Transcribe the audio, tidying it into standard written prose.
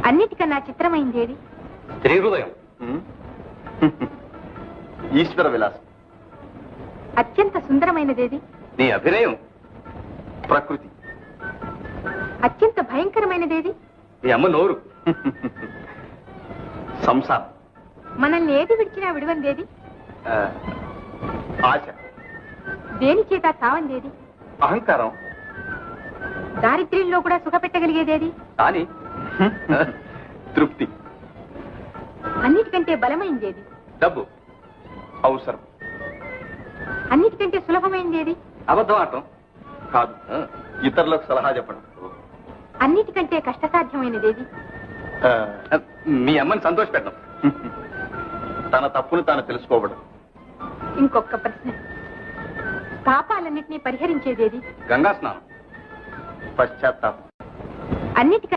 అన్నిటికన్నా చిత్రమైంది ఏది? స్త్రీ హృదయం. ఈశ్వర విలాసం. అత్యంత సుందరమైనదేది? నీ అభినయం. ప్రకృతి. అత్యంత భయంకరమైనదేది? నీ అమ్మ నోరు. సంసారం. మనల్ని ఏది విడిచినా విడువందేది? ఆశ. దేని చేత చావందేది? అహంకారం. దారిద్ర్యంలో కూడా సుఖపెట్టగలిగేదేది? కానీ తృప్తి. అన్నిటికంటే బలమైందేది? డబ్బు. అవసరం. అన్నిటికంటే సులభమైందేది? అబద్ధం ఆడటం. కాదు, ఇతరులకు సలహా చెప్పడం. అన్నిటికంటే కష్టసాధ్యమైనదేది? మీ అమ్మని సంతోష పెట్టడం. తన తప్పును తాను తెలుసుకోవడం. ఇంకొక ప్రశ్న. పాపాలన్నింటినీ పరిహరించేదేది? గంగా స్నానం. పశ్చాత్తాపం. అన్నిటికంటే